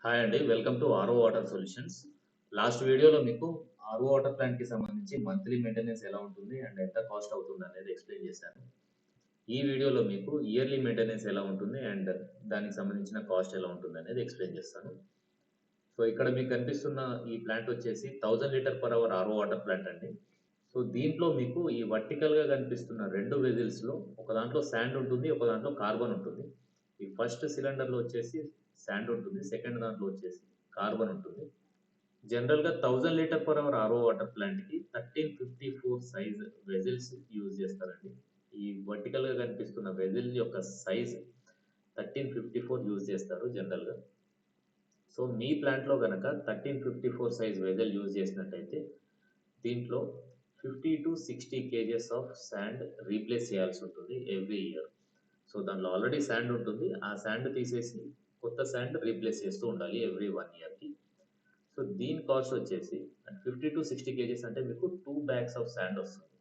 Hi అండి. Welcome to RO water solutions. Last వీడియోలో మీకు ఆర్ఓ వాటర్ ప్లాంట్‌కి సంబంధించి మంత్లీ మెయింటెనెన్స్ ఎలా ఉంటుంది అండ్ ఎంత కాస్ట్ అవుతుంది అనేది ఎక్స్‌ప్లెయిన్ చేశాను. ఈ వీడియోలో మీకు ఇయర్లీ మెయింటెనెన్స్ ఎలా ఉంటుంది అండ్ దానికి సంబంధించిన కాస్ట్ ఎలా ఉంటుంది అనేది ఎక్స్‌ప్లెయిన్ చేస్తాను. సో, ఇక్కడ మీకు కనిపిస్తున్న ఈ ప్లాంట్ వచ్చేసి 1000 litre per hour RO water plant అండి. సో, దీంట్లో మీకు ఈ వర్టికల్‌గా కనిపిస్తున్న 2 వెజిల్స్‌లో ఒక దాంట్లో శాండ్ ఉంటుంది. ఒక దాంట్లో కార్బన్ ఉంటుంది. ఈ ఫస్ట్ సిలిండర్‌లో వచ్చేసి శాండ్ ఉంటుంది. సెకండ్ దాంట్లో వచ్చేసి కార్బన్ ఉంటుంది. జనరల్‌గా 1000 litre per hour RO water ప్లాంట్‌కి 1354 సైజ్ వెజిల్స్ యూజ్ చేస్తారండి. ఈ వర్టికల్‌గా కనిపిస్తున్న వెజిల్ యొక్క సైజ్ 1354 యూజ్ చేస్తారు జనరల్‌గా. సో, మీ ప్లాంట్‌లో గనక 1354 సైజ్ వెజల్ యూజ్ చేసినట్టయితే దీంట్లో 50-60 కేజెస్ ఆఫ్ శాండ్ రీప్లేస్ చేయాల్సి ఉంటుంది ఎవ్రీ ఇయర్. సో, దాంట్లో ఆల్రెడీ శాండ్ ఉంటుంది. ఆ శాండ్ తీసేసి కొత్త శాండ్ రీప్లేస్ చేస్తూ ఉండాలి ఎవ్రీ 1 ఇయర్‌కి. సో, దీని కాస్ట్ వచ్చేసి 50-60 కేజెస్ అంటే మీకు 2 బ్యాగ్స్ ఆఫ్ శాండ్ వస్తుంది.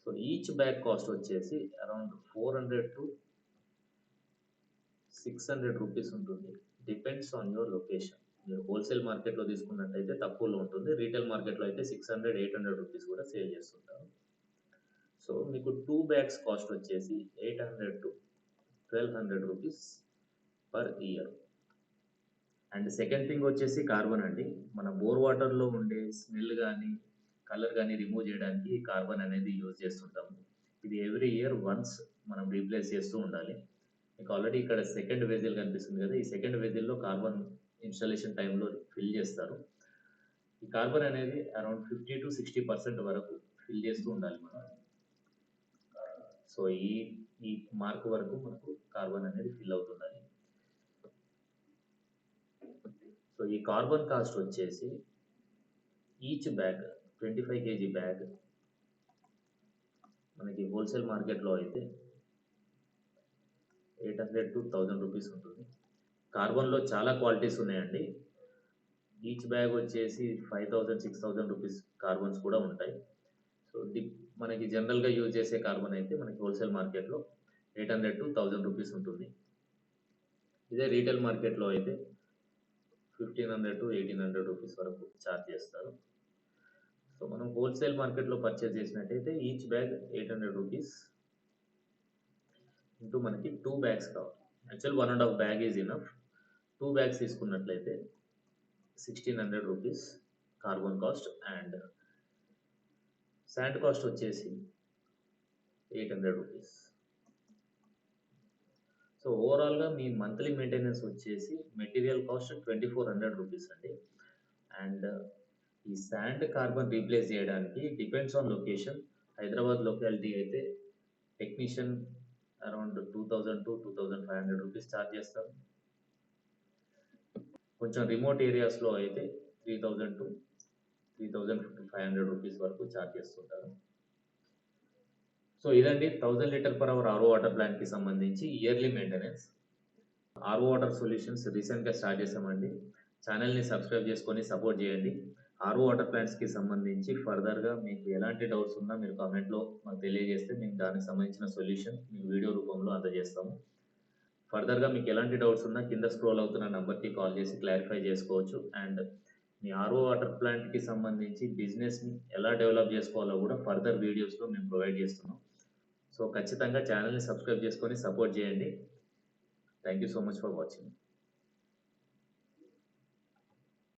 సో, ఈచ్ బ్యాగ్ కాస్ట్ వచ్చేసి అరౌండ్ 400-600 రూపీస్ ఉంటుంది. Depends on your location. మీరు హోల్సేల్ మార్కెట్‌లో తీసుకున్నట్టయితే తక్కువలో ఉంటుంది. రీటైల్ మార్కెట్‌లో అయితే 600-800 రూపీస్ కూడా సేల్ చేస్తుంటారు. సో, మీకు 2 బ్యాగ్స్ కాస్ట్ వచ్చేసి 800-1200 rupees per year. And second thing వచ్చేసి కార్బన్ అండి. మన బోర్ వాటర్‌లో ఉండే స్మెల్ గానీ, కలర్ గానీ రిమూవ్ చేయడానికి ఈ కార్బన్ అనేది యూజ్ చేస్తుంటాము. ఇది ఎవ్రీ ఇయర్ వన్స్ మనం రీప్లేస్ చేస్తూ ఉండాలి. మీకు ఆల్రెడీ ఇక్కడ సెకండ్ వెజిల్ కనిపిస్తుంది కదా! ఈ సెకండ్ వెజిల్‌లో కార్బన్ ఇన్‌స్టాలేషన్ టైమ్‌లో ఫిల్ చేస్తారు. ఈ కార్బన్ అనేది అరౌండ్ 50-60% వరకు ఫిల్ చేస్తూ ఉండాలి మనం. సో, ఈ మార్క్ వరకు మనకు కార్బన్ అనేది ఫిల్ అవుతుండాలి. సో, ఈ కార్బన్ కాస్ట్ వచ్చేసి ఈచ్ బ్యాగ్ 25 కేజీ బ్యాగ్ మనకి హోల్సేల్ మార్కెట్‌లో అయితే 800-1000 రూపీస్ ఉంటుంది. కార్బన్‌లో చాలా క్వాలిటీస్ ఉన్నాయండి. ఈచ్ బ్యాగ్ వచ్చేసి 5000-6000 రూపీస్ కార్బన్స్ కూడా ఉంటాయి. సో, మనకి జనరల్‌గా యూజ్ చేసే కార్బన్ అయితే మనకి హోల్సేల్ మార్కెట్‌లో 800-1000 రూపీస్ ఉంటుంది. ఇదే రీటైల్ మార్కెట్‌లో అయితే 1500-1800 రూపీస్ వరకు చార్జ్ చేస్తారు. సో, మనం హోల్సేల్ మార్కెట్‌లో పర్చేజ్ చేసినట్టయితే ఈచ్ బ్యాగ్ 800 రూపీస్ ఇంటూ మనకి 2 బ్యాగ్స్ కావాలి. Actual 1 ½ bag is enough. 2 bags తీసుకున్నట్లయితే 1600 rupees carbon cost and sand cost వచ్చేసి 800 రూపీస్. సో, ఓవరాల్‌గా మీ మంత్లీ మెయింటెనెన్స్ వచ్చేసి మెటీరియల్ కాస్ట్ 2400 రూపీస్ అండి. అండ్ ఈ శాండ్ కార్బన్ రీప్లేస్ చేయడానికి depends on location. Hyderabad locality అయితే టెక్నీషియన్ అరౌండ్ 2000-2500 రూపీస్ చార్జ్ చేస్తారు. కొంచెం రిమోట్ ఏరియాస్‌లో అయితే 3000-3500 రూపీస్ వరకు చార్జ్ చేస్తుంటారు. సో, ఇదండి 1000 litre per hour RO water ప్లాంట్‌కి సంబంధించి yearly maintenance. RO water solutions రీసెంట్‌గా స్టార్ట్ చేశామండి. ఛానెల్‌ని సబ్స్క్రైబ్ చేసుకొని సపోర్ట్ చేయండి. ఆర్ఓ వాటర్ ప్లాంట్స్‌కి సంబంధించి ఫర్దర్‌గా మీకు ఎలాంటి డౌట్స్ ఉన్నా మీరు కామెంట్‌లో మాకు తెలియజేస్తే మేము దానికి సంబంధించిన సొల్యూషన్ మీకు వీడియో రూపంలో అందజేస్తాము. ఫర్దర్‌గా మీకు ఎలాంటి డౌట్స్ ఉన్నా కింద స్క్రోల్ అవుతున్న నంబర్‌కి కాల్ చేసి క్లారిఫై చేసుకోవచ్చు. అండ్ మీ ఆర్ఓ వాటర్ ప్లాంట్‌కి సంబంధించి బిజినెస్‌ని ఎలా డెవలప్ చేసుకోవాలో కూడా ఫర్దర్ వీడియోస్‌లో మేము ప్రొవైడ్ చేస్తున్నాం. సో, ఖచ్చితంగా ఛానెల్‌ని సబ్స్క్రైబ్ చేసుకొని సపోర్ట్ చేయండి. Thank you so much for watching.